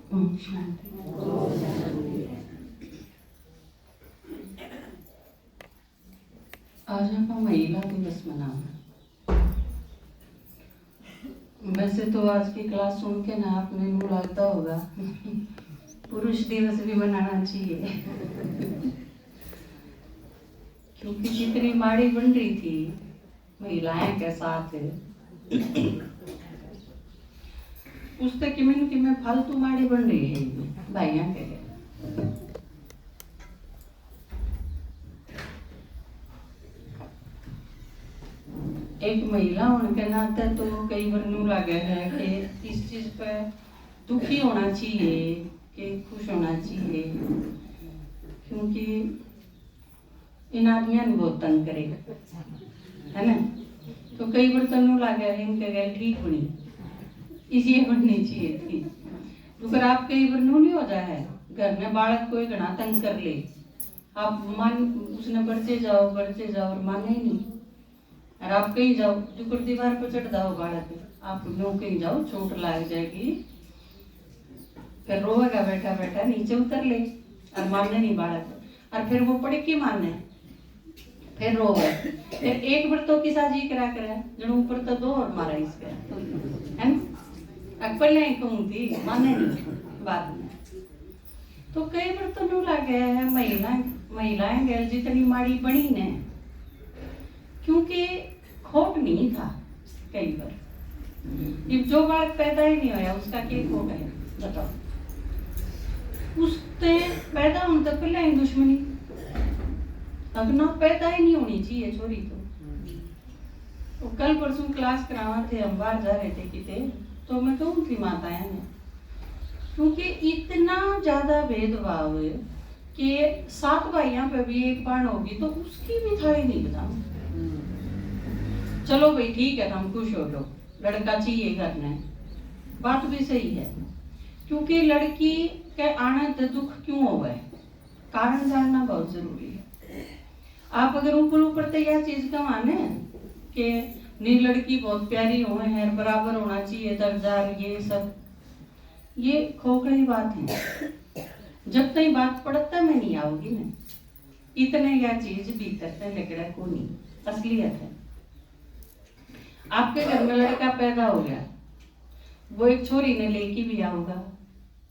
ओम शांति। आज हम महिला दिवस मनाना। वैसे तो आज की क्लास सुन के ना आपने मुंह लगता होगा पुरुष दिवस भी मनाना चाहिए क्योंकि जितनी माड़ी बन रही थी महिलाएं के साथ उस तक कि मैं फालतू माड़ी बन रही है भाइयों के लिए। एक महिला होने के नाते तो कई बार यूं लगे है कि इस चीज पे दुखी होना चाहिए कि खुश होना चाहिए, क्योंकि इन आदमियों ने बहुत तंग करेगा, है ना। तो कई बार तो यूं लगे इनके गैल ठीक बनी इसलिए बननी चाहिए थी। अगर आप कई बार नू नहीं हो जाए घर में बालक कोई घना तंग कर ले, आप मान उसने बढ़ते जाओ और माने ही नहीं, और आप कहीं जाओ जो दीवार पर चढ़ जाओ बालक, आप यूं कहीं जाओ चोट लग जाएगी, फिर रोएगा बैठा बैठा नीचे उतर ले और माने नहीं बालक, और फिर वो पड़े की माने फिर रोवे, फिर एक बार तो किसा जी करा जन ऊपर तो दो और मारा इसका, है ना। पहले कहूँ थी माने नहीं बाद में। तो कई बार तो यूं लगे है महिलाएं गैल जितनी माड़ी बनी ने, क्योंकि खोट नहीं था। कई बार जो बालक पैदा ही नहीं होया उसका क्या खोट है बताओ। उससे पैदा होने तक पहले ही दुश्मनी, अब ना पैदा ही नहीं होनी चाहिए छोरी तो कल परसों क्लास करावा थे, हम बाहर जा रहे थे किते, तो मैं कहूँ थी माताएं ने, क्योंकि इतना ज्यादा भेदभाव है कि 7 भाइयों पे भी एक बाण होगी तो उसकी भी थाली नहीं बताऊं। चलो भाई ठीक है हम खुश हो लो, लड़का चाहिए घर में, बात भी सही है, क्योंकि लड़की के आने से दुख क्यों हो गए कारण जानना बहुत जरूरी है। आप अगर ऊपर तो यह चीज का माने कि नहीं लड़की बहुत प्यारी हो है बराबर होना चाहिए दर्जा, ये सब ये खोखली बात है। जब तक बात पड़ता में नहीं आओगी ना इतने यह चीज भीतर से लगड़ा को नहीं असलियत है। आपके घर में लड़का पैदा हो गया, वो एक छोरी ने लेके भी आओगा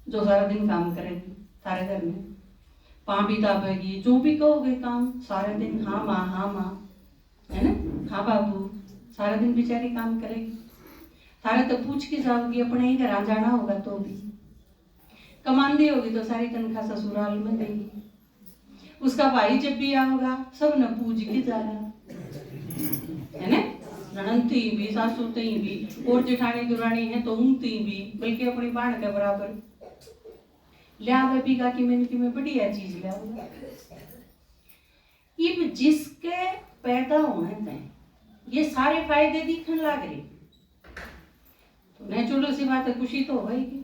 जो सारा दिन काम करेगी सारे घर में, पाँ भी दाबेगी, जो भी कहोगे काम सारे दिन हाँ माँ है ना, हाँ बाबू, सारा दिन बेचारी काम करेगी। सारे तो पूछ के जाओगी, अपने ही घर जाना होगा तो भी कमांदी होगी तो सारी तनख्वाह ससुराल में देगी। उसका भाई जब भी आओगा सब न पूछ के जाएगा, है ना। ननंती भी सासू ती भी और जेठानी दुरानी है तो उनती भी, बल्कि अपनी बाण के बराबर लिया बेबी का कि मैं बढ़िया चीज लिया। ये जिसके पैदा होने थे ये सारे फायदे दिखने लग रहे तो नेचुरल सी बात है, खुशी तो होगी।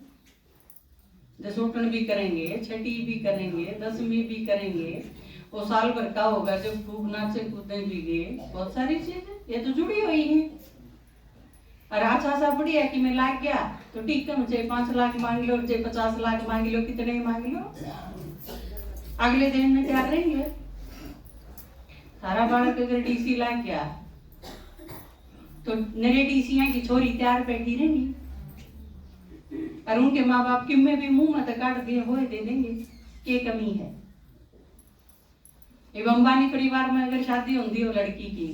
दसोटन भी करेंगे, छठी भी करेंगे, 10वीं भी करेंगे, वो साल भर का होगा जब खूब नाचे कूदे भी गए, बहुत सारी चीजें ये तो जुड़ी हुई है। और अच्छा बढ़िया कि मैं लाग गया तो ठीक है, मुझे 5 लाख मांग लो, मुझे 50 लाख मांग लो, कितने मांग लो, अगले दिन में क्या करेंगे। सारा बालक अगर डीसी लाग गया तो नरे डीसियां की छोरी तैयार बैठी रहेंगी और उनके माँ बाप कि में भी मुंह में तो काट दिए हुए दे देंगे, क्या कमी है। ये अंबानी परिवार में अगर शादी होती हो लड़की की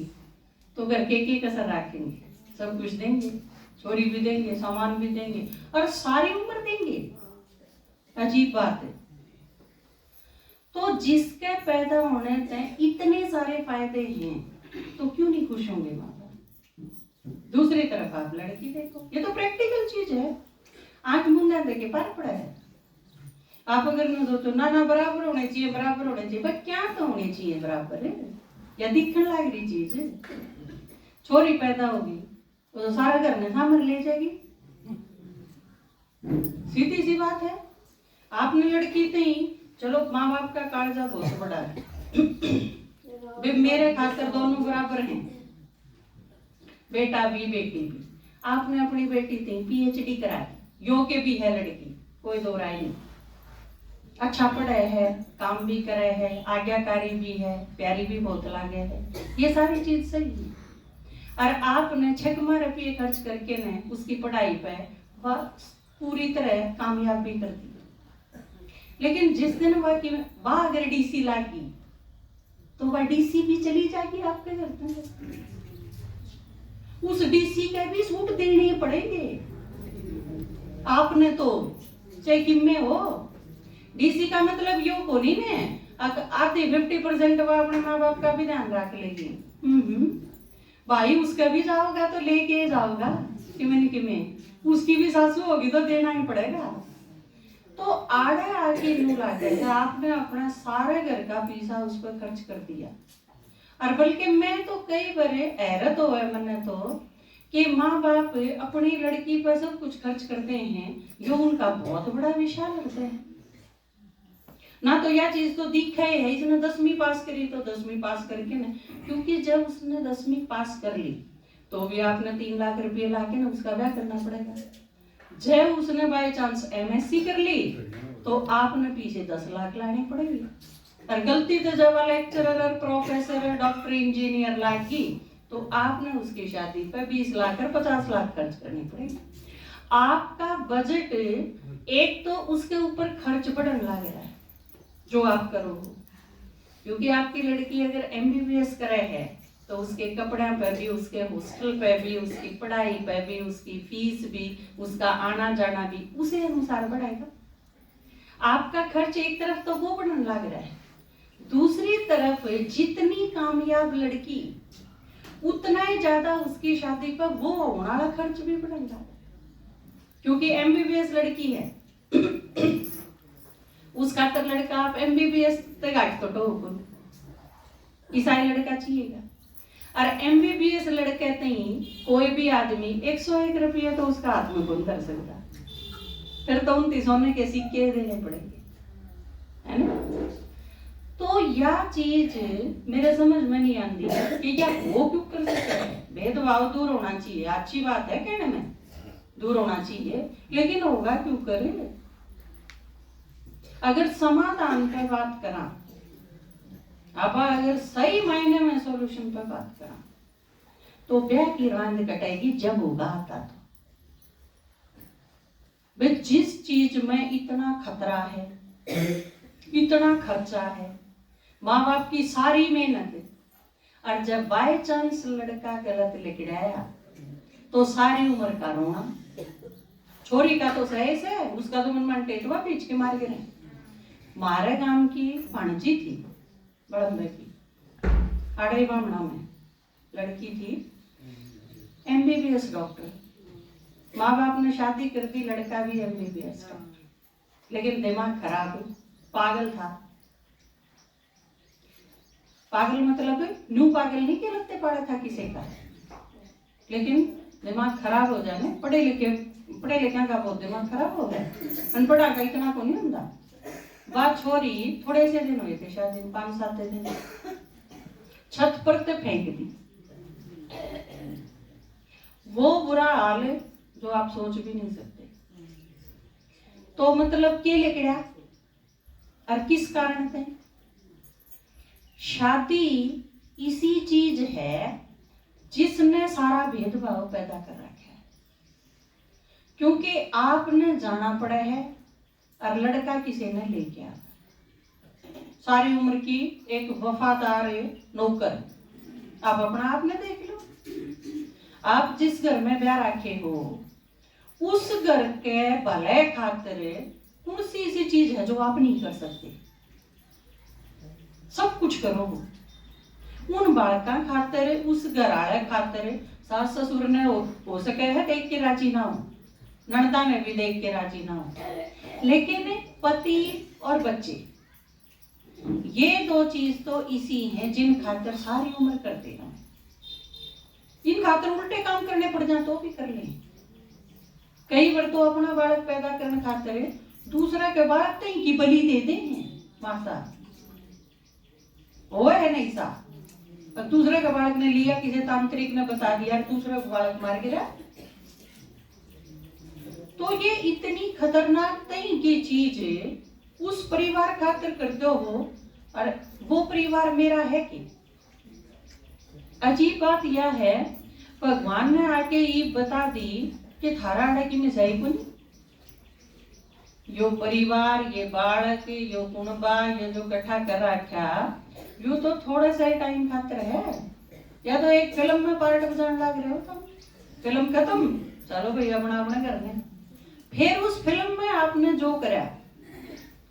तो घर के कसर रखेंगे, सब कुछ देंगे, छोरी भी देंगे, सामान भी देंगे और सारी उम्र देंगे। अजीब बात है। तो जिसके पैदा होने से इतने सारे फायदे हैं तो क्यों नहीं खुश होंगे माँ बाप। दूसरी तरफ आप लड़की देखो, ये तो प्रैक्टिकल चीज है, आंख मुंदा देके पार पड़ा है। आप अगर न दो तो ना बराबर होने चाहिए, बराबर होने चाहिए, पर क्या तो होने चाहिए बराबर है या दिखने लग रही चीज है। छोरी पैदा होगी तो सारा घर में सामर ले जाएगी, सीधी सी बात है। आपने लड़की थी, चलो माँ बाप का कालजा बहुत बड़ा है मेरे खातर दोनों बराबर हैं, बेटा भी बेटी भी। आपने अपनी बेटी थी PhD करा दी, योग्य भी है लड़की, कोई दो राय नहीं। अच्छा पढ़े है, काम भी करे है, आज्ञाकारी भी है, प्यारी भी बहुत लागे है, ये सारी चीज सही है। और आपने 6 रुपये खर्च करके ने उसकी पढ़ाई पे वह पूरी तरह कामयाब भी कर दी। लेकिन जिस दिन वह अगर डीसी लागी तो वह डीसी भी चली जाएगी आपके घर में, उस डीसी के भी सूट देने पड़ेंगे आपने। तो चाहे किम्मे हो, डीसी का मतलब यो को नहीं ने आते 50% वह अपने माँ बाप का भी ध्यान रख लेगी। भाई उसका भी जाओगा तो लेके जाओगा किमे उसकी भी सासू होगी तो देना ही पड़ेगा। तो आड़े आके यूं लागे आपने अपना सारे घर का पैसा उस पर खर्च कर दिया। और बल्कि मैं तो कई बार हैरत हो है मैंने तो कि माँ बाप अपनी लड़की पर सब कुछ खर्च करते हैं जो उनका बहुत बड़ा विशाल होता है ना। तो यह चीज तो दिखा है, इसने 10वीं पास करी तो 10वीं पास करके ना, क्योंकि जब उसने 10वीं पास कर ली तो भी आपने 3 लाख रुपये लाके ना उसका ब्याह करना पड़ेगा। जब उसने बाय चांस एमएससी कर ली तो आपने पीछे 10 लाख लाने पड़ेगी। और गलती तो जब लेक्चरर और प्रोफेसर डॉक्टर इंजीनियर लागी तो आपने उसकी शादी पर 20 लाख और 50 लाख खर्च करनी पड़ेगी। आपका बजट एक तो उसके ऊपर खर्च बढ़ने लग रहा है जो आप करो, क्योंकि आपकी लड़की अगर एमबीबीएस करे है तो उसके कपड़े पे भी, उसके हॉस्टल पे भी, उसकी पढ़ाई पे भी, उसकी फीस भी, उसका आना जाना भी उसे अनुसार बढ़ाएगा। आपका खर्च एक तरफ तो वो बढ़ने लग रहा है, दूसरी तरफ जितनी कामयाब लड़की उतना ही ज्यादा उसकी शादी पर वो होने वाला खर्च भी बढ़ेगा, क्योंकि एमबीबीएस लड़की है उसका तो लड़का आप एमबीबीएस तक गाठ तो ईसाई लड़का चाहिएगा। और एमबीबीएस लड़के नहीं कोई भी आदमी 101 रुपया तो उसका हाथ में कौन कर सकता, फिर तो 29 सोने के सिक्के देने पड़ेंगे, है ना। तो यह चीज मेरे समझ में नहीं आती कि क्या वो क्यों कर सकते हैं। भेदभाव दूर होना चाहिए, अच्छी बात है कहने में, दूर होना चाहिए, लेकिन होगा क्यों करे। अगर समाधान पे बात करा, अब अगर सही मायने में सॉल्यूशन पे बात करा तो ब्याह की रांद कटेगी जब होगा आता तो। भाई जिस चीज में इतना खतरा है, इतना खर्चा है, माँ बाप की सारी मेहनत, और जब बाय चांस लड़का गलत लिखड़ाया तो सारी उम्र का रोना। छोरी का तो सही से उसका तो मन टेटवा पीछ के मार गिरे। मारे गांव की भाणजी थी बड़म्बे की, आड़े बामणा में लड़की थी, एमबीबीएस डॉक्टर। माँ बाप ने शादी कर दी, लड़का भी एमबीबीएस डॉक्टर, लेकिन दिमाग खराब, पागल था। पागल मतलब न्यू पागल नहीं के लगते पड़ा था किसी का, लेकिन दिमाग खराब हो जाए। पढ़े लिखे का बहुत दिमाग खराब हो गया, अनपढ़ा का इतना को नहीं होता। बात छोरी थोड़े से दिन हुए थे शादी, 5-7 दिन, छत पर ते फेंक दी। वो बुरा हाल जो आप सोच भी नहीं सकते। तो मतलब के लेके और किस कारण से? शादी इसी चीज है जिसने सारा भेदभाव पैदा कर रखा है, क्योंकि आपने जाना पड़ा है और लड़का किसी ने लेके आ, सारी उम्र की एक वफादार नौकर। आप अपना आपने देख लो, आप जिस घर में ब्याह रखे हो उस घर के भले खातिर कौन सी ऐसी चीज है जो आप नहीं कर सकते। सब कुछ करो उन बालका खातिर, उस घर आले खातिर। सास ससुर ने हो सके है देख के राजी ना हो, ननदा ने भी देख के राजी ना हो, लेकिन पति और बच्चे ये दो चीज तो इसी हैं जिन खातिर सारी उम्र करते हैं। इन खातिर उल्टे काम करने पड़ जाए तो भी कर ले। कई बार तो अपना बालक पैदा करने खातिर दूसरा के बालक तो की बलि दे दे माता वो है नहीं सा, और दूसरे का बालक ने लिया, किसी तांत्रिक ने बता दिया, दूसरा बालक मार गिरा। तो तो ये इतनी खतरनाक तई की चीज है, उस परिवार खातिर कर दो हो, और वो परिवार मेरा है कि। अजीब बात यह है, भगवान ने आके ये बता दी कि थारा आड़ा की मिसाई को नहीं, यो परिवार, ये बालक, यो कुणबा, ये जो इकट्ठा कर रखा, यो तो थोड़ा सा टाइम खातिर है। या तो एक फिल्म में पार्ट बजाने लग रहे हो, तो फिल्म खत्म, चलो भाई अपना अपना करने। फिर उस फिल्म में आपने जो करा,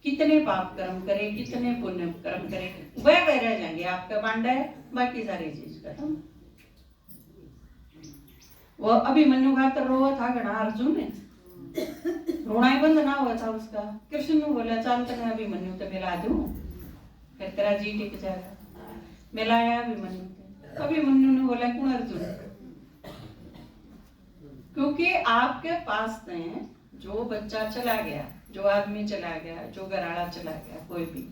कितने पाप कर्म करे, कितने पुण्य कर्म करे, वह रह जाएंगे, आपका बांडा है, बाकी सारी चीज खत्म। वो अभिमन्यु खातर रोवा था घना अर्जुन ने, रोना ही बंद ना हुआ था उसका। कृष्ण ने बोला चल तेरे अभिमन्यु तो मिला दूं, फिर तेरा जी टिक जाएगा। मिलाया अभिमन्यु, अभिमन्यु ने बोला कौन अर्जुन, क्योंकि आपके पास में जो बच्चा चला गया, जो आदमी चला गया, जो घराड़ा चला गया, कोई भी,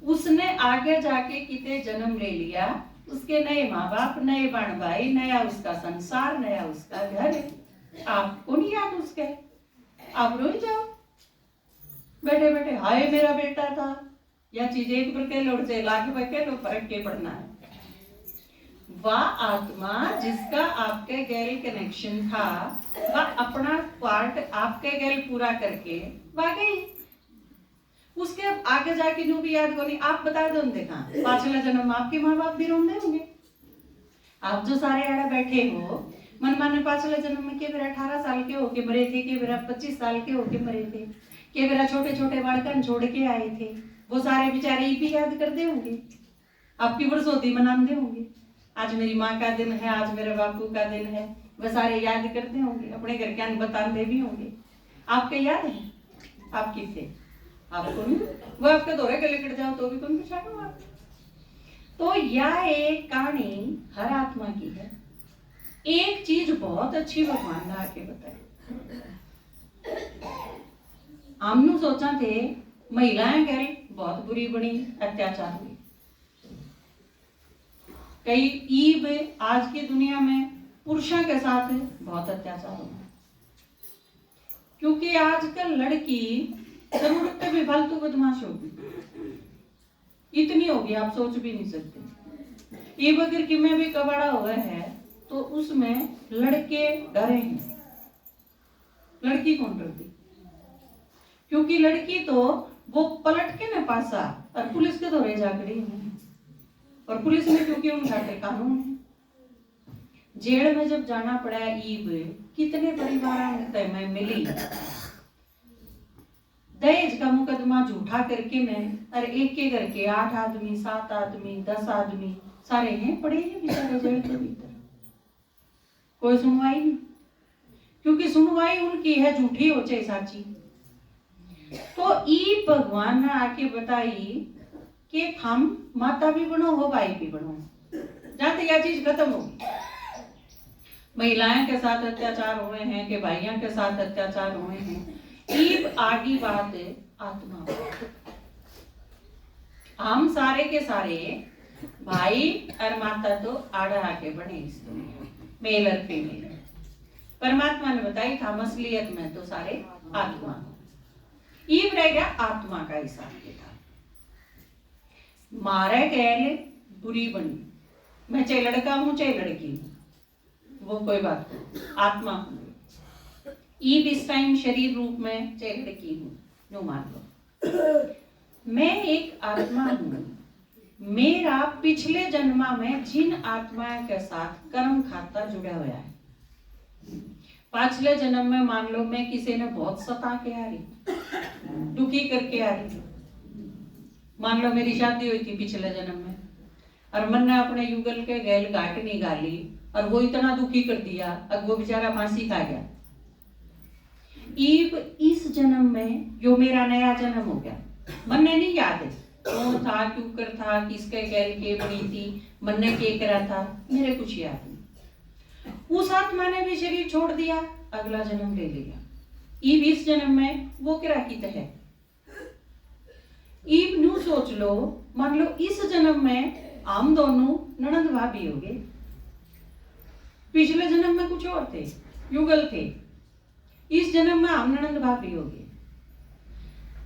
उसने आगे जाके कितने जन्म ले लिया, उसके नए माँ बाप, नए बहन भाई, नया उसका संसार, नया उसका घर है। आपको नहीं याद उसके, आप रो जाओ बैठे बैठे, हाय मेरा बेटा था। या चीज एक पर कह लो, लाख पर कह लो, फर्क के पड़ना है। वह आत्मा जिसका आपके गैल कनेक्शन था, वह अपना पार्ट आपके गैल पूरा करके वह गई। उसके आगे जाके न्यू भी याद करनी, आप बता दो देखा पांचला जन्म आपके माँ बाप भी रोंदे होंगे। आप जो सारे आड़ा बैठे हो, मन माने पांचला जन्म में के बेरा 18 साल के होके मरे थे, के बेरा 25 साल के होके मरे थे, के बेरा छोटे छोटे बालकन छोड़ के आए थे, वो सारे बेचारे ये भी याद करते होंगे, आपकी बरसोती मनाते होंगे। आज मेरी माँ का दिन है, आज मेरे बापू का दिन है, वह सारे याद करते होंगे, अपने घर के अन्न बताते भी होंगे। आपके याद है आप कितने, आपको नहीं, वो आपके दौरे के लेकर जाओ तो भी कौन पछाड़ो आप। तो यह एक कहानी हर आत्मा की है। एक चीज बहुत अच्छी भगवान ने आके बताई, हमने सोचा थे महिलाएं गैल बहुत बुरी बनी, अत्याचार हुई। कई ईब आज की दुनिया में पुरुषों के साथ बहुत अत्याचार हो, क्योंकि आजकल लड़की जरूरत पे भी फालतू बदमाश होगी, इतनी होगी आप सोच भी नहीं सकते। ईब अगर कि में भी कबाड़ा हुआ है तो उसमें लड़के डरे हैं। लड़की कौन डरती, क्योंकि लड़की तो वो पलट के न पासा और पुलिस के दौरे जा खड़ी है, और पुलिस में क्योंकि उनका कानून है। जेल में जब जाना पड़ा ईब, कितने परिवार में मिली दहेज का मुकदमा झूठा करके मैं, और एक के करके 8 आदमी, 7 आदमी, 10 आदमी सारे हैं पड़े हैं बेचारे जेल के भीतर, कोई सुनवाई नहीं, क्योंकि सुनवाई उनकी है झूठी हो चाहे साची। तो ई भगवान ने आके बताई कि हम माता भी बनो हो, भाई भी बनो, जहां तक यह चीज खत्म होगी। महिलाएं के साथ अत्याचार हुए हैं कि भाइयों के साथ अत्याचार हुए हैं, ईब आगी बात आत्मा। हम सारे के सारे भाई और माता तो आड़ा आके बने इस दुनिया, मेल और फीमेल। परमात्मा ने बताई था मसलियत में तो सारे आत्मा, ईब रह गया आत्मा का हिसाब किताब। मारे गैल बुरी बनी, मैं चाहे लड़का हूं चाहे लड़की हूं, वो कोई बात नहीं, आत्मा हूं। ईब इस टाइम शरीर रूप में चाहे लड़की हूं, नो मान लो मैं एक आत्मा हूं। मेरा पिछले जन्मा में जिन आत्माओं के साथ कर्म खाता जुड़ा हुआ है, पिछले जन्म में मान लो मैं किसी ने बहुत सता के आ रही, दुखी करके आ रही, मान लो मेरी शादी हुई थी पिछले जन्म में, और मन ने अपने युगल के गैल घाट निकाली और वो इतना दुखी कर दिया, अब वो बेचारा फांसी खा गया। ईब इस जन्म में जो मेरा नया जन्म हो गया, मन ने नहीं याद है कौन था, क्यों कर था, किसके गैल के बनी थी, मन ने क्या करा था, मेरे कुछ याद नहीं। उस आत्मा ने भी शरीर छोड़ दिया, अगला जन्म ले लिया। ईब इस जन्म में वो किरा की है। ईब न्यू सोच लो, मान लो इस जन्म में हम दोनों ननद भाभी हो गए, पिछले जन्म में कुछ और थे, युगल थे। इस जन्म में हम ननंद भाभी होगी,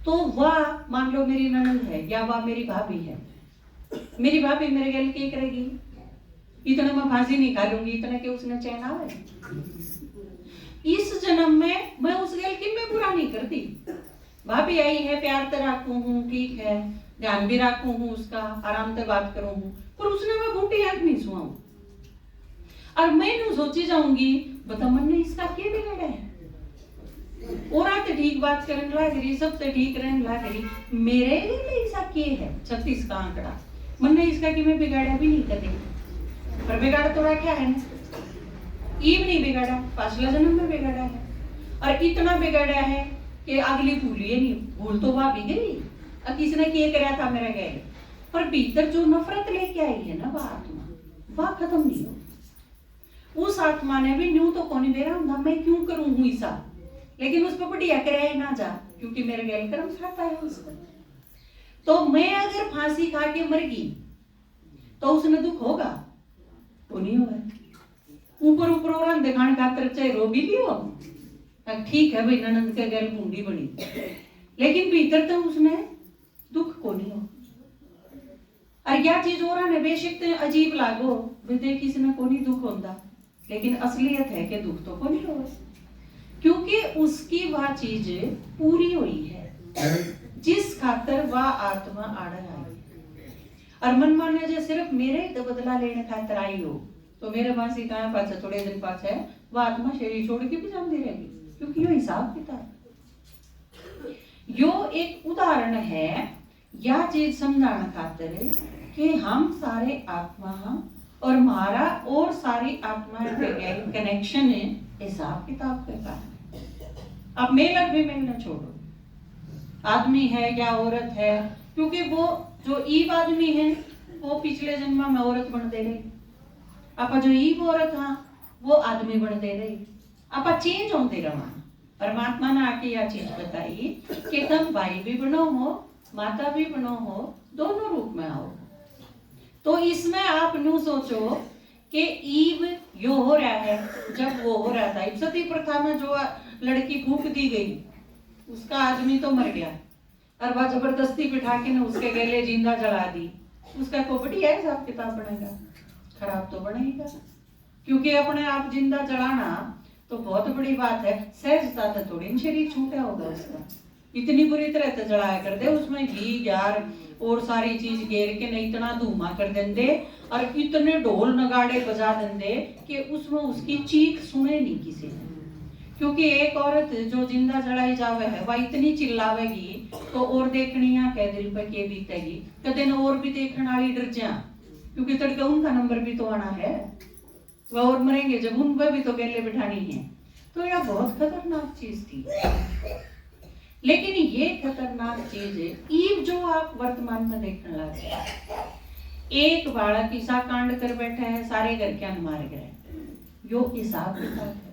तो वह मान लो मेरी ननंद है या वह मेरी भाभी है, मेरी भाभी मेरे गल क्या करेगी? इतना मैं फांसी नहीं खा लूंगी, इतना के उसने चैन आवे। इस जन्म में मैं उस गल की मैं बुरा नहीं करती, भाभी आई है प्यार तो राखू हूँ, ठीक है, ध्यान भी राखू हूँ उसका, आराम से बात करूँ हूँ, पर उसने मैं घूंटी आंख नहीं सुनाऊं। और मैं यूं सोची जाऊंगी बता मन ने इसका क्या बिगड़ा है, और आते ठीक बात करने लग रही, सबसे ठीक रहने लग रही, मेरे लिए ऐसा क्या है 36 का आंकड़ा, मन ने इसका कि मैं बिगाड़ा भी नहीं कदे, पर बिगाड़ तो रखा है ना, ईव नहीं बिगाड़ा, पाछला जन्म में बिगाड़ा है, और इतना बिगाड़ा है कि अगली भूली है नहीं, भूल तो वह भी गई, अब किसने क्या कराया था मेरा गए, पर भीतर जो नफरत लेके आई है ना वह आत्मा, वह खत्म नहीं हो। उस आत्मा ने भी न्यू तो कौन बेरा हूं, मैं क्यों करूं हूं ऐसा, लेकिन उस पर बढ़िया कराया ना जा, क्योंकि मेरे गैल कर्म खाता है उसको। तो मैं अगर फांसी खा के मर गई तो उसने दुख होगा? तो नहीं होगा। ऊपर ऊपर और दिखाने खातर चाहे रोगी भी हो, ठीक है भाई ननंद के गैल बूंदी बनी, लेकिन भीतर तो उसने दुख को नहीं हो। और क्या चीज हो रहा है बेशक तो अजीब लागो, देख इसने को नहीं दुख होता, लेकिन असलियत है कि दुख तो को नहीं हो, क्योंकि उसकी वह चीज पूरी हुई है जिस खातर वह आत्मा आड़ आई। और मन माने जो सिर्फ मेरे ही बदला लेने खातर आई हो, तो मेरे पास ही कहा पाछे थोड़े दिन पाछे वह आत्मा शरीर छोड़ के भी जाती रहेगी, क्योंकि यो हिसाब किताब। यो एक उदाहरण है यह चीज समझाने खातिर कि हम सारे आत्मा और हमारा और सारी आत्माएं के कनेक्शन है हिसाब किताब के कारण। अब मेल और फीमेल न छोड़ो, आदमी है या औरत है, क्योंकि वो जो ईव आदमी है वो पिछले जन्म में औरत बन दे रही, आपा जो ईव औरत हाँ वो आदमी बन दे रही, आपा चेंज होते रहा। परमात्मा ने आके यह चीज बताई कि तुम भाई भी बनो हो, माता भी बनो हो, दोनों रूप में आओ। तो इसमें आप न्यू सोचो कि ईव यो हो रहा है, जब वो हो रहा था सती प्रथा में जो लड़की फूक दी गई उसका आदमी तो मर गया, और वह जबरदस्ती बिठा के ना उसके गले जिंदा जला दी, उसका को बढ़िया हिसाब किताब बनेगा? खराब तो बनेगा, क्योंकि अपने आप जिंदा जलाना तो बहुत बड़ी बात है, सहजता तो थोड़ी शरीर छूटा होगा उसका, इतनी बुरी तरह से जलाया कर दे, उसमें घी ग्यार और सारी चीज घेर के नहीं इतना धुआं कर देंगे और इतने ढोल नगाड़े बजा देंगे कि उसमें उसकी चीख सुने नहीं किसी ने। क्योंकि एक औरत जो जिंदा जलाई जावे है वह इतनी चिल्लावेगी तो और देखनिया कह दिल पे के बीतेगी, कदे न और भी देखने वाली डर जा, क्योंकि तड़के उनका नंबर भी तो आना है, वह और मरेंगे जब उन पर भी तो गले बिठानी है। तो यह बहुत खतरनाक चीज थी, लेकिन ये खतरनाक चीज ईव जो आप वर्तमान में देखने लगे, एक बालक ईसा कांड कर बैठे है, सारे घर के मार गए, यो हिसाब किताब है।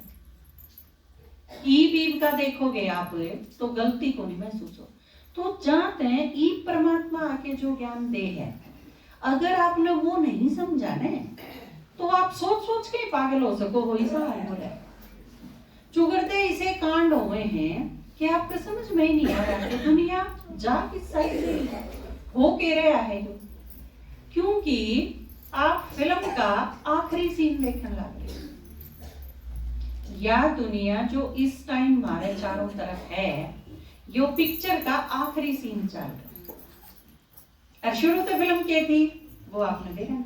ईव का देखोगे आप तो गलती को नहीं महसूस हो, तो जानते हैं ईव परमात्मा आके जो ज्ञान दे है, अगर आपने वो नहीं समझा ने तो आप सोच सोच के पागल हो सको, वो ऐसा हो रहा है। चुगरते इसे कांड हुए हैं कि आपको समझ में ही नहीं आ रहा कि दुनिया जा किस साइड से हो के रहा है, क्योंकि आप फिल्म का आखिरी सीन देखने लग गए। या दुनिया जो इस टाइम हमारे चारों तरफ है, यो पिक्चर का आखिरी सीन चल रहा है। शुरू तो फिल्म क्या थी वो आपने देखा,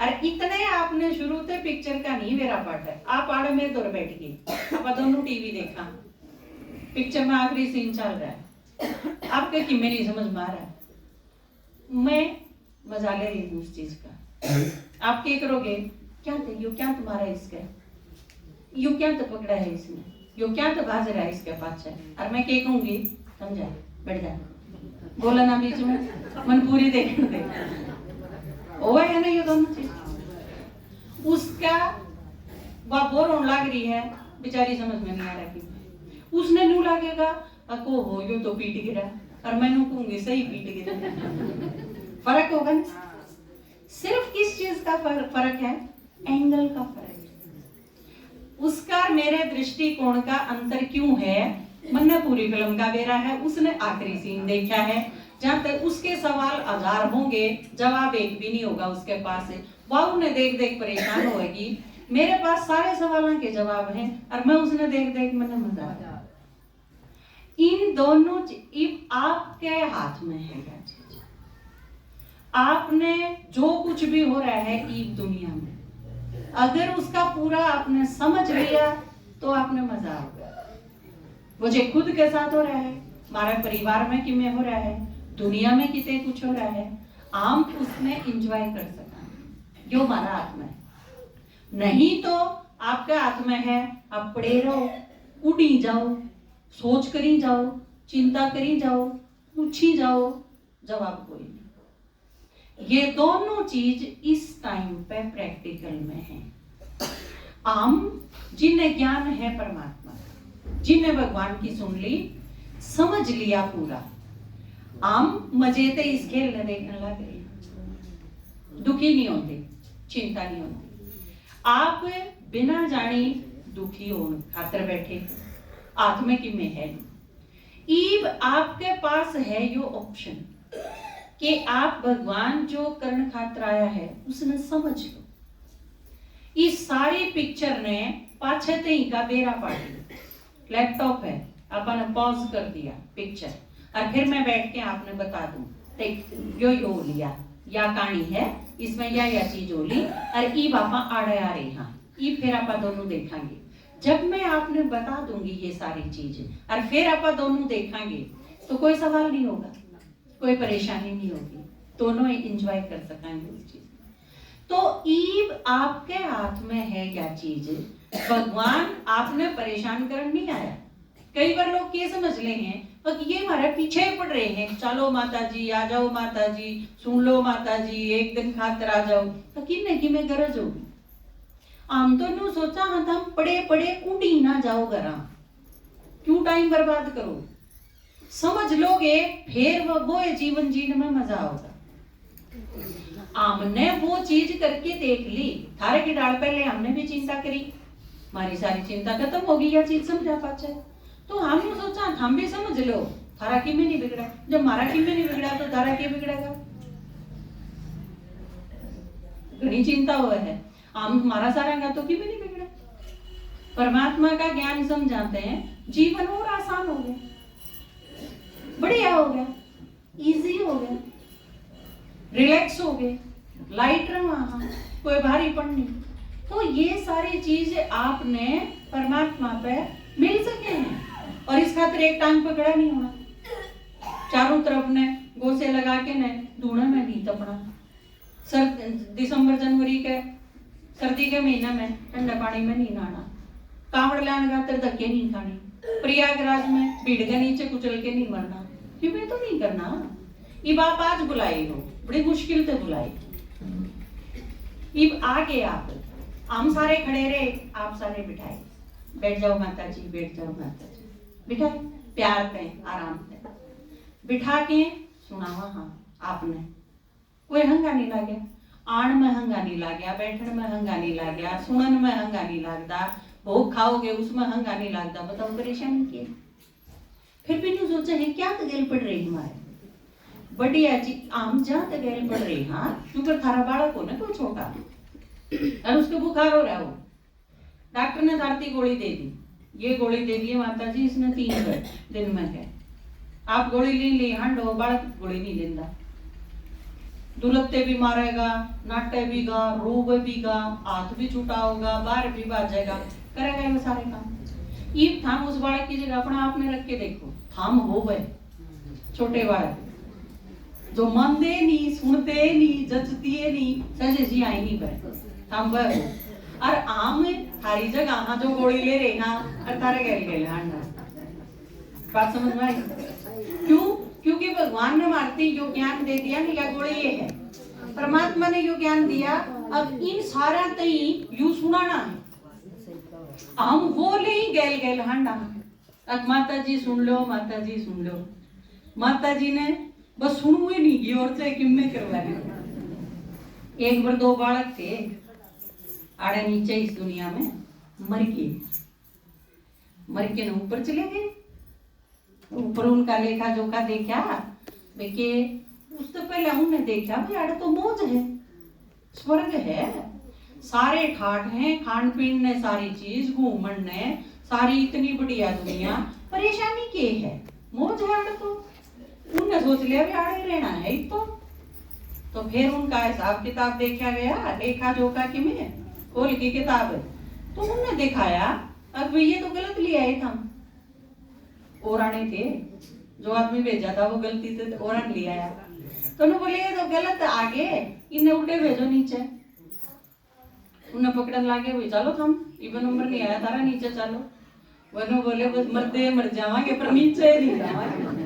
और इतने आपने शुरू से पिक्चर का नहीं मेरा पार्ट है, आप आड़े में दौड़ बैठ गए, आप दोनों टीवी देखा, पिक्चर में आखिरी सीन चल रहा है, आपके कि मैं नहीं समझ में आ रहा है, मैं मजा ले रही हूँ उस चीज का। आप क्या करोगे, क्या थे यो, क्या तुम्हारा इसका, यो क्या तो पकड़ा है इसने, यो क्या तो बाज रहा है इसके पास है, और मैं क्या कहूंगी, समझा बैठ जा, बोला ना बीच में, मन पूरी देखने दे, ओ है ना ये दोनों चीज। उसका वह बोर होने लग रही है, बेचारी समझ में नहीं आ रहा कि उसने नू लगेगा अको हो यो तो पीट गिरा, और मैं नू कहूंगी सही पीट गिरा, फर्क होगा ना। सिर्फ किस चीज का फर्क है, एंगल का फर्क। उसका मेरे दृष्टिकोण का अंतर क्यों है? मैंने पूरी फिल्म का बेरा है, उसने आखिरी सीन देखा है। जहाँ तक उसके सवाल 1000 होंगे, जवाब एक भी नहीं होगा उसके पास। वाह ने देख देख परेशान होगी, मेरे पास सारे सवालों के जवाब हैं और मैं उसने देख देख मैंने मजा आया। इन दोनों आपके हाथ में है क्या चीज। आपने जो कुछ भी हो रहा है ईब दुनिया में, अगर उसका पूरा आपने समझ लिया तो आपने मजा होगा। मुझे खुद के साथ हो रहा है, हमारे परिवार में कि में हो रहा है, दुनिया में कितने कुछ हो रहा है, हम उसमें एंजॉय कर सकते, जो हमारा हाथ में है। नहीं तो आपके हाथ में है, आप पड़े रहो, उड़ी जाओ, सोच करी जाओ, चिंता करी जाओ, पूछी जाओ, जवाब कोई नहीं। ये दोनों चीज इस टाइम पे प्रैक्टिकल में है। हम जिन्हें ज्ञान है परमात्मा, जिन्हें भगवान की सुन ली, समझ लिया पूरा, हम मजे ते इस खेल ने देखने लग रहे, दुखी नहीं होते, चिंता नहीं होती। आप बिना जानी दुखी हो खातर बैठे, हाथ में कि में है। ईब आपके पास है यो ऑप्शन कि आप भगवान जो करण खातर आया है उसने समझ लो। इस सारी पिक्चर ने पाछे ही का बेरा पाड़ी, लैपटॉप है, अपन पॉज कर दिया पिक्चर, और फिर मैं बैठ के आपने बता दूं यो लिया या कहानी है, इसमें या चीज होली, और ई बापा आड़े आ रही, हाँ ई फिर आप दोनों देखेंगे। जब मैं आपने बता दूंगी ये सारी चीजें और फिर आप दोनों देखेंगे तो कोई सवाल नहीं होगा, कोई परेशानी नहीं होगी, दोनों एंजॉय कर सकेंगे उस चीज। तो ईब आपके हाथ में है क्या चीज, भगवान आपने परेशान कर नहीं आया। कई बार लोग ये समझ ले हैं कि ये हमारे पीछे पड़ रहे हैं, चलो माता जी आ जाओ, माता जी सुन लो, माता जी एक दिन खातर आ जाओ, तो कि में गरज होगी। आम तो नु सोचा हाँ हम पड़े पड़े उड़ी ना जाओ घरा, क्यों टाइम बर्बाद करो, समझ लोगे फिर वो जीवन जीने में मजा होगा। हमने वो चीज करके देख ली, थारे की डाल पहले हमने भी चिंता करी, हमारी सारी चिंता खत्म होगी, या चीज समझा पाचे, तो हमने सोचा हम भी समझ लो, थारा की में नहीं बिगड़ा, जब हमारा की में नहीं बिगड़ा तो थारा क्या बिगड़ेगा। घनी चिंता हुआ है, हम हमारा सारा तो की भी नहीं बिगड़ा। परमात्मा का ज्ञान समझाते हैं, जीवन और आसान हो गया, बढ़िया हो गया, इजी हो गया, रिलैक्स हो गए, लाइट रहा, कोई भारीपन नहीं। तो ये सारी चीज आपने परमात्मा पे मिल सके हैं, और इस खातिर एक टांग पे खड़ा नहीं होना, चारों तरफ ने गोसे लगा के ने धूने में नहीं तपना। दिसंबर जनवरी के सर्दी के महीने में ठंडा पानी में नहीं नहाना, कांवड़ लाने खातिर धक्के नहीं खाने, प्रयागराज में भीड़ के नीचे कुचल के नहीं मरना, क्यों मैं तो नहीं करना। ये बाप आज बुलाई हो, बड़ी मुश्किल से बुलाई, इब आगे आप हम सारे खड़े रहे, आप सारे बिठाए, बैठ जाओ माता जी, बैठ जाओ माता जी, बिठाए प्यार पे आराम से बिठा के सुनावा। हाँ आपने कोई हंगा नहीं ला गया, आण में हंगा नहीं ला गया, बैठन में हंगा नहीं ला गया, सुनन में हंगा नहीं लगता, भोग खाओगे उसमें हंगा नहीं लगता, बताओ परेशानी की। फिर भी नहीं सोचा है क्या तगेल पड़ रही हमारे, बढ़िया जी आम जहाँ तगेल पड़ रही, हाँ क्योंकि थारा बालक हो ना कोई छोटा और उसके बुखार हो रहा हो, डॉक्टर ने धारती गोली दे दी, ये गोली दे दी माता जी इसने 3 दिन में है, आप गोली ले ली, हांडो बालक गोली नहीं लेंदा, दुलत्ते भी मारेगा, नाटे भी गा, रोब भी गा, हाथ भी छूटा होगा, बाहर भी बाजेगा, करेगा ये सारे काम। ये थाम उस बालक की जगह अपना आपने रख के देखो, थाम हो गए छोटे बालक जो मानते नहीं, सुनते नहीं, जचती नहीं, सजे जी आई नहीं पर थाम गए। और आम थारी जगह हाँ जो गोली ले रहे हाँ और तारे गए हांडा, बात समझ में आई? क्यों? क्योंकि भगवान ने मारती जो ज्ञान दे दिया ना, या गोली ये है, परमात्मा ने जो ज्ञान दिया, अब इन सारा तई यू सुनाना है, हम वो ले ही गैल गैल हांडा, अब माता जी सुन लो, माता जी सुन लो, माता जी ने बस सुनू ही नहीं की और चाहे किमने करवाने। एक बार 2 बालक थे आड़े नीचे इस दुनिया में, मर के न ऊपर चले गए। ऊपर उनका लेखा जोखा देखा के उससे पहले हमने देखा भाई आड़े तो मौज है, स्वर्ग है, सारे ठाठ हैं, खान पीन ने सारी चीज, घूमन ने सारी इतनी बढ़िया दुनिया, परेशानी के है, मौज है आड़े तो। उनने सोच लिया भी आड़े रहना है तो फिर उनका हिसाब किताब देखा गया, लेखा जोखा कि में खोल की किताब, तो उन्होंने दिखाया अब ये तो गलत लिया है था, और आने थे जो आदमी भेजा था वो गलती से और लिया आया, तो उन्होंने बोले ये तो गलत आगे, इन्हें उल्टे भेजो नीचे। उन्हें पकड़न लागे हुई चलो थम इवन नंबर नहीं आया तारा नीचे चलो, वो बोले बस मरते मर जावांगे पर नीचे नहीं जावांगे।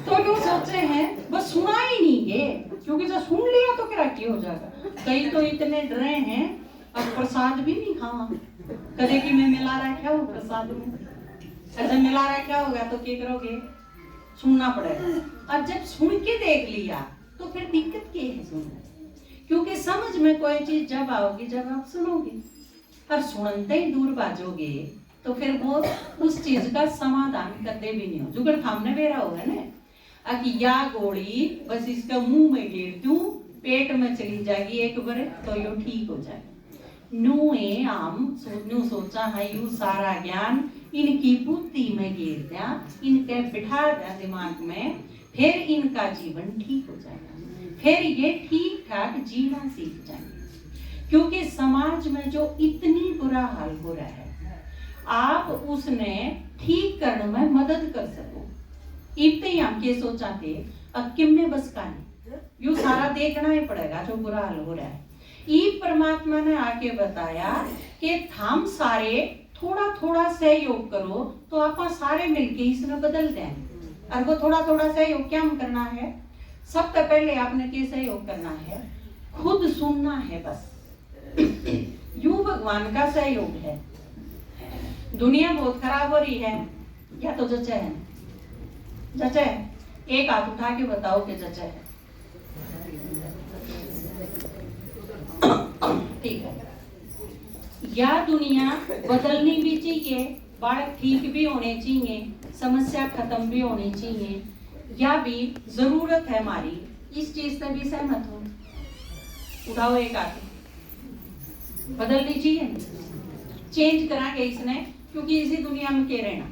तो लोग सोचे हैं बस सुना ही नहीं ये, क्योंकि जब सुन लिया तो क्या हो जाएगा। कई तो इतने डरे हैं अब प्रसाद भी नहीं खावा, कदे कि मैं मिला रखा हूँ प्रसाद में, ऐसे मिला रखा होगा तो क्या करोगे, सुनना पड़ेगा। और जब सुन के देख लिया तो फिर दिक्कत क्या है सुनना, क्योंकि समझ में कोई चीज जब आओगी जब आप सुनोगे, और सुनते ही दूर बाजोगे तो फिर वो उस चीज का समाधान करते भी नहीं हो। जुगर थामने बेरा होगा ना कि या गोली बस इसका मुंह में गिर दूं, पेट में चली जाएगी एक बार तो यो ठीक हो जाएगा। नुए आम सोचा है यू सारा ज्ञान इनकी बुद्धि में गिर दिया, इनके बिठा दिया दिमाग में, फिर इनका जीवन ठीक हो जाएगा, फिर ये ठीक ठाक जीना सीख जाएंगे। क्योंकि समाज में जो इतनी बुरा हाल हो रहा है, आप उसने ठीक करने में मदद कर सको, इतने हम के सोचा थे अब किम में बस का नहीं, यू सारा देखना ही पड़ेगा जो बुरा हाल हो रहा है। ई परमात्मा ने आके बताया कि हम सारे थोड़ा थोड़ा सहयोग करो तो आप सारे मिलके इसने बदल दें। और वो थोड़ा थोड़ा सहयोग क्या करना है, सबसे पहले आपने क्या सहयोग करना है, खुद सुनना है बस। यू भगवान का सहयोग है। दुनिया बहुत खराब हो रही है, या तो जचे है, जचे है, एक हाथ उठा के बताओ कि जचे है, ठीक है। या दुनिया बदलनी भी चाहिए, बालक ठीक भी होने चाहिए, समस्या खत्म भी होनी चाहिए, या भी जरूरत है हमारी इस चीज से भी सहमत हो, उठाओ एक हाथ, बदलनी चाहिए, चेंज करांगे इसने, क्योंकि इसी दुनिया में के रहना।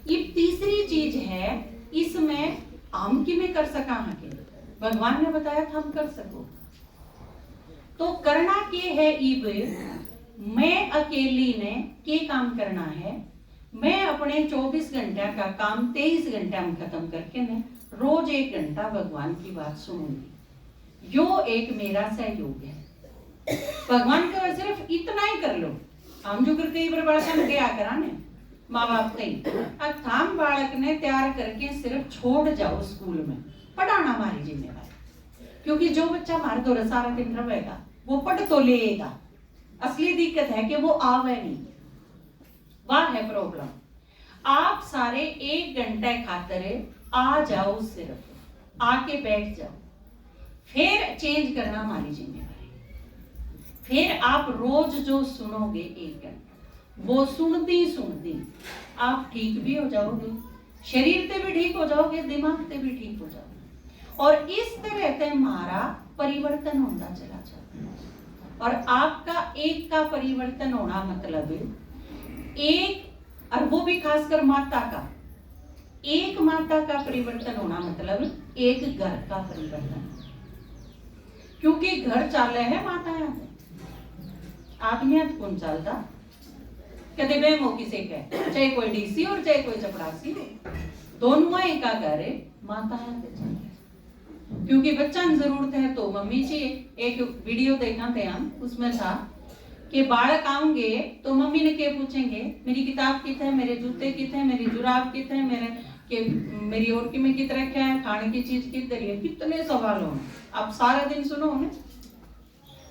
ये तीसरी चीज है, इसमें हम की में कर सका के भगवान ने बताया था हम कर सको, तो करना के है इब मैं अकेली ने के काम करना है। मैं अपने 24 घंटे का काम 23 घंटे में खत्म करके मैं रोज 1 घंटा भगवान की बात सुनूंगी, यो एक मेरा सहयोग है। भगवान का सिर्फ इतना ही कर लो, हम जो करते ही बालक ने क्या कराने माँ बाप नहीं, अब थाम बालक ने तैयार करके सिर्फ छोड़ जाओ स्कूल में, पढ़ाना हमारी जिम्मेवारी, क्योंकि जो बच्चा हमारे दौरे सारा दिन रहेगा वो पढ़ तो लेगा, असली दिक्कत है कि वो आवे नहीं, वह है प्रॉब्लम। आप सारे 1 घंटे खातिर आ जाओ, सिर्फ आके बैठ जाओ, फिर चेंज करना हमारी जिम्मेवारी। फिर आप रोज जो सुनोगे 1 घंटा, वो सुनती आप ठीक भी हो जाओगे, शरीर से भी ठीक हो जाओगे, दिमाग से भी ठीक हो जाओगे, और इस तरह से हमारा परिवर्तन होता चला जाता है। और आपका एक का परिवर्तन होना मतलब एक, और वो भी खासकर माता का, एक माता का परिवर्तन होना मतलब एक घर का परिवर्तन, क्योंकि घर चाले है माताएं, आदमी कौन चलता कदे बेमो किसे कह, चाहे कोई डीसी और चाहे कोई चपड़ासी, दोनों एक का घर है, माताएं चल रहे, क्योंकि बच्चा जरूरत है तो मम्मी चाहिए। एक वीडियो देखा थे हम, उसमें था कि बालक आएंगे तो मम्मी ने क्या पूछेंगे, मेरी किताब कित है, मेरे जूते कित है, मेरी जुराब कित है, मेरी और की में कित रखा है, खाने की चीज कित है, कितने सवाल हो। आप सारा दिन सुनो ना,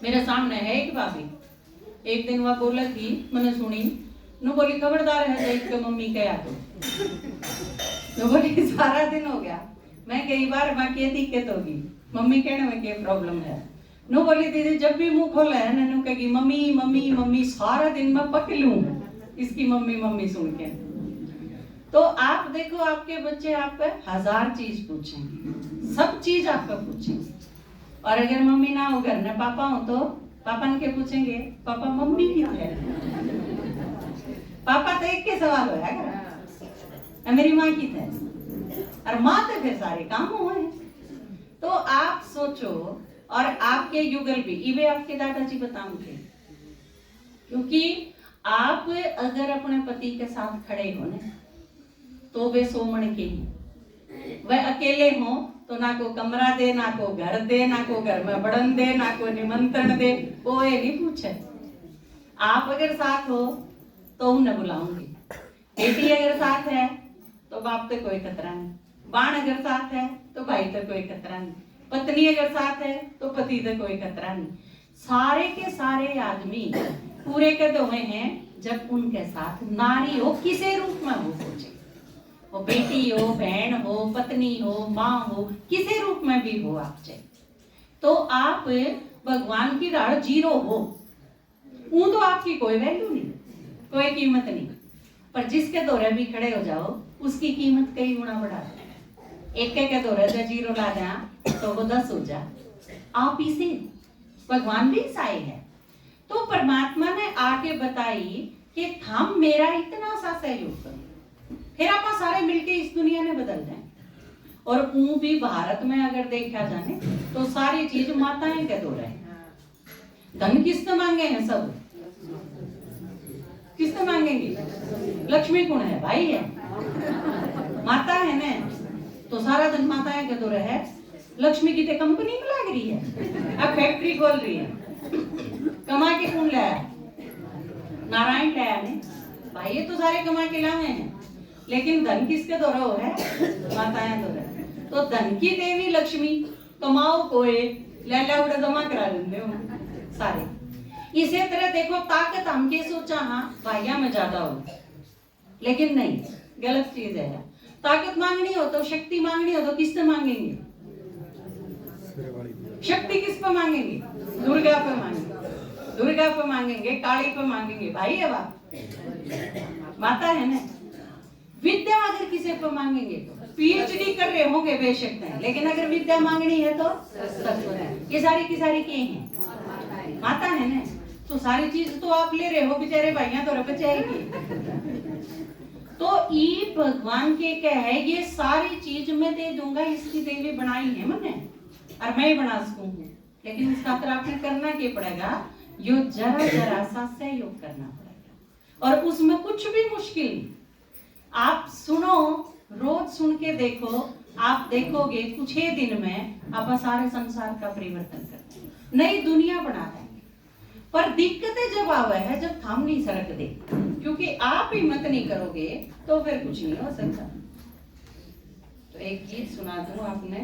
मेरे सामने है एक भाभी, एक दिन वह बोला थी, मैंने सुनी, नु बोली खबरदार है देख के मम्मी क्या तो बोली सारा दिन हो गया, मैं कई बार वहां क्या दिक्कत होगी, मम्मी कहने में क्या प्रॉब्लम है, नो बोली दीदी जब भी मुंह खोला है ननू कहेगी मम्मी मम्मी मम्मी, सारा दिन मैं पक लूं इसकी मम्मी मम्मी सुन के। तो आप देखो आपके बच्चे आपका 1000 चीज पूछेंगे, सब चीज आपका पूछेंगे। और अगर मम्मी ना हो घर में पापा हो तो पापा ने क्या पूछेंगे, पापा मम्मी की है। पापा तो एक के सवाल होगा, मेरी माँ की थे, और माँ तो फिर सारे काम हुए। तो आप सोचो, और आपके युगल भी इवे आपके दादाजी बताऊंगे, क्योंकि आप अगर अपने पति के साथ खड़े हो ना तो वे सोमण के ही, वह अकेले हो तो ना को कमरा दे, ना को घर दे, ना को घर में बड़न दे, ना को निमंत्रण दे, वो ये नहीं पूछे। आप अगर साथ हो तो उन्हें बुलाऊंगी, बेटी अगर साथ है तो बाप तो कोई खतरा नहीं, बाण अगर साथ है तो भाई तो कोई खतरा नहीं, पत्नी अगर साथ है तो पति तो कोई खतरा नहीं। सारे के सारे आदमी पूरे कद हुए हैं जब उनके साथ नारी हो किसी रूप में हो, सोचे वो बेटी हो, बहन हो, पत्नी हो, माँ हो, किसी रूप में भी हो आप चाहे, तो आप भगवान की राह जीरो हो, वो तो आपकी कोई वैल्यू नहीं, कोई कीमत नहीं। पर जिसके दौरे भी खड़े हो जाओ उसकी कीमत कई गुना बढ़ा है। एक के दौरे से जीरो ला जा तो वो 10 हो जा। आप इसे भगवान भी साए है। तो परमात्मा ने आके बताई कि थाम मेरा इतना सा सहयोग करो, फिर आप सारे मिलके इस दुनिया ने बदल जाए। और ऊ भी भारत में अगर देखा जाने तो सारी चीज माताएं के दो रहे, धन किसने मांगे हैं, सब किसने मांगेंगे, लक्ष्मी कौन है, भाई है, माता है ना, तो सारा धन माताएं के दो रहे। लक्ष्मी की तो कंपनी में लग रही है, अब फैक्ट्री खोल रही है, कमा के कौन लाया, नारायण लाया ने, भाई ये तो सारे कमा के लाए हैं, लेकिन धन किसके दौरा हो है, माताएं दौरा। तो धन की देवी लक्ष्मी कमाओ कोई लैला उड़ा जमा करा देंगे हो सारे। इसी तरह देखो ताकत हम के सोचा हाँ भाइया में ज्यादा हो, लेकिन नहीं, गलत चीज है। ताकत मांगनी हो तो, शक्ति मांगनी हो तो किससे मांगेंगे, शक्ति किस पर मांगेंगे, दुर्गा पर मांगेंगे, दुर्गा पर मांगेंगे, काली पर मांगेंगे, भाई है बाप माता है ना। विद्या अगर किसी पर मांगेंगे तो पीएचडी कर रहे होंगे बेशक है, लेकिन अगर विद्या मांगनी है तो ये सारी की सारी के हैं, माता है ना। तो सारी चीज तो आप ले रहे हो, बेचारे भाइया तो रब जाएगी। तो ये भगवान के क्या है, ये सारी चीज मैं दे दूंगा, इसकी देवी बनाई है मैंने और मैं ही बना सकूंगी, लेकिन इस खातिर आपने करना क्या पड़ेगा, यो जरा जरा सा सहयोग करना पड़ेगा। और उसमें कुछ भी मुश्किल नहीं, आप सुनो, रोज सुन के देखो, आप देखोगे कुछ ही दिन में आप सारे संसार का परिवर्तन करते हैं, नई दुनिया बना देंगे। पर दिक्कतें जब आवे है जब थाम नहीं सरक दे, क्योंकि आप हिम्मत नहीं करोगे तो फिर कुछ नहीं हो सकता। तो एक गीत सुना दूं आपने।